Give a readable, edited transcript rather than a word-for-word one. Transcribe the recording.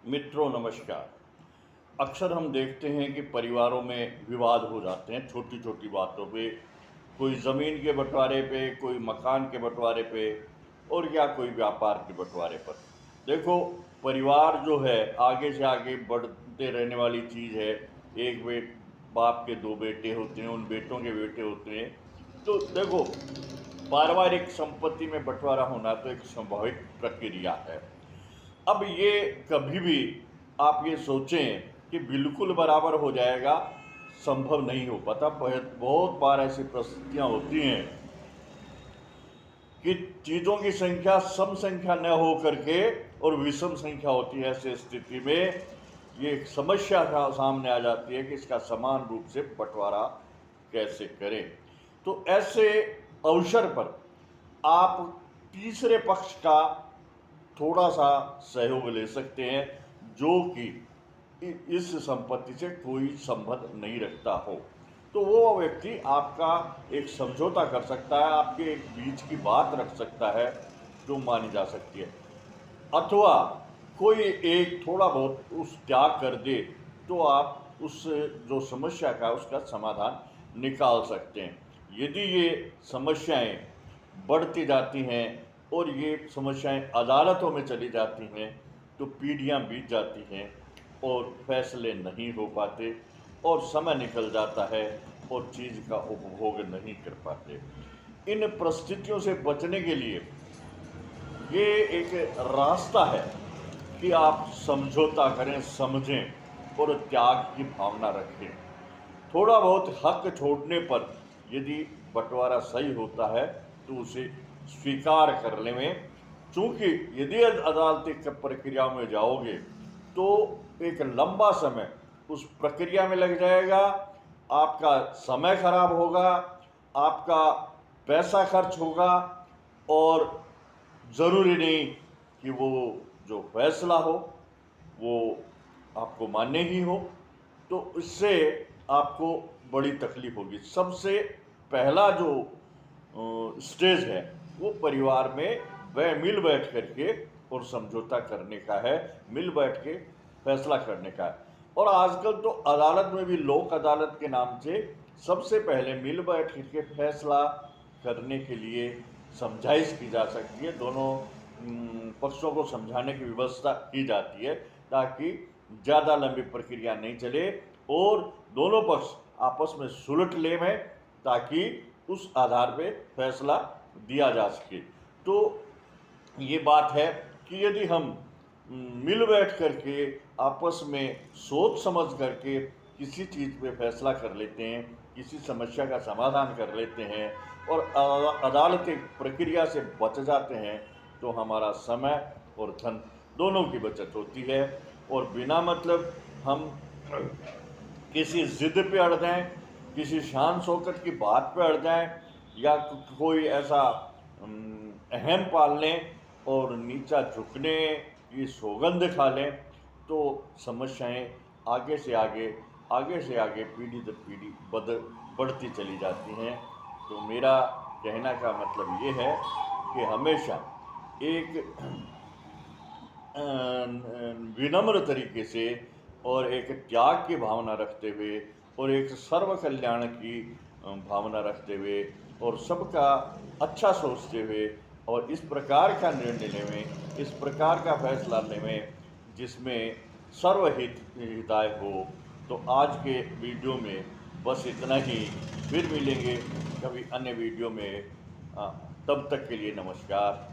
मित्रों नमस्कार। अक्सर हम देखते हैं कि परिवारों में विवाद हो जाते हैं छोटी छोटी बातों पे। कोई ज़मीन के बंटवारे पे, कोई मकान के बंटवारे पे और या कोई व्यापार के बंटवारे पर। देखो, परिवार जो है आगे से आगे बढ़ते रहने वाली चीज़ है। एक बे बाप के दो बेटे होते हैं, उन बेटों के बेटे होते हैं। तो देखो, पारिवारिक संपत्ति में बंटवारा होना तो एक स्वाभाविक प्रक्रिया है। अब ये कभी भी आप ये सोचें कि बिल्कुल बराबर हो जाएगा, संभव नहीं हो पाता। बहुत बार ऐसी परिस्थितियां होती हैं कि चीज़ों की संख्या सम संख्या न हो करके और विषम संख्या होती है। ऐसी स्थिति में ये एक समस्या सामने आ जाती है कि इसका समान रूप से बंटवारा कैसे करें। तो ऐसे अवसर पर आप तीसरे पक्ष का थोड़ा सा सहयोग ले सकते हैं, जो कि इस संपत्ति से कोई संबंध नहीं रखता हो। तो वो व्यक्ति आपका एक समझौता कर सकता है, आपके एक बीच की बात रख सकता है जो मानी जा सकती है। अथवा कोई एक थोड़ा बहुत उस त्याग कर दे तो आप उस जो समस्या का उसका समाधान निकाल सकते हैं। यदि ये समस्याएं बढ़ती जाती हैं और ये समस्याएं अदालतों में चली जाती हैं तो पीढ़ियां बीत जाती हैं और फैसले नहीं हो पाते और समय निकल जाता है और चीज़ का उपभोग नहीं कर पाते। इन परिस्थितियों से बचने के लिए ये एक रास्ता है कि आप समझौता करें, समझें और त्याग की भावना रखें। थोड़ा बहुत हक छोड़ने पर यदि बंटवारा सही होता है तो उसे स्वीकार कर लें में। चूंकि यदि अदालती प्रक्रिया में जाओगे तो एक लंबा समय उस प्रक्रिया में लग जाएगा, आपका समय खराब होगा, आपका पैसा खर्च होगा और ज़रूरी नहीं कि वो जो फैसला हो वो आपको मान्य ही हो। तो इससे आपको बड़ी तकलीफ होगी। सबसे पहला जो स्टेज है वो परिवार में वह मिल बैठ करके और समझौता करने का है, मिल बैठ के फैसला करने का है। और आजकल तो अदालत में भी लोक अदालत के नाम से सबसे पहले मिल बैठ करके फैसला करने के लिए समझाइश की जा सकती है। दोनों पक्षों को समझाने की व्यवस्था की जाती है ताकि ज़्यादा लंबी प्रक्रिया नहीं चले और दोनों पक्ष आपस में सुलझ ले में, ताकि उस आधार पे फैसला दिया जा सके। तो ये बात है कि यदि हम मिल बैठ करके आपस में सोच समझ करके किसी चीज़ पे फैसला कर लेते हैं, किसी समस्या का समाधान कर लेते हैं और अदालती प्रक्रिया से बच जाते हैं तो हमारा समय और धन दोनों की बचत होती है। और बिना मतलब हम किसी ज़िद पे अड़ जाएं, किसी शान शौकत की बात पे अड़ जाएं या कोई ऐसा अहम पाल लें और नीचा झुकने की सौगंध खा लें तो समस्याएं आगे से आगे पीढ़ी दर पीढ़ी बढ़ती चली जाती हैं। तो मेरा कहना का मतलब ये है कि हमेशा एक विनम्र तरीके से और एक त्याग की भावना रखते हुए और एक सर्व कल्याण की भावना रखते हुए और सबका अच्छा सोचते हुए और इस प्रकार का निर्णय लेने में, इस प्रकार का फैसला लेने में जिसमें हिताय हो। तो आज के वीडियो में बस इतना ही। फिर मिलेंगे कभी अन्य वीडियो में। तब तक के लिए नमस्कार।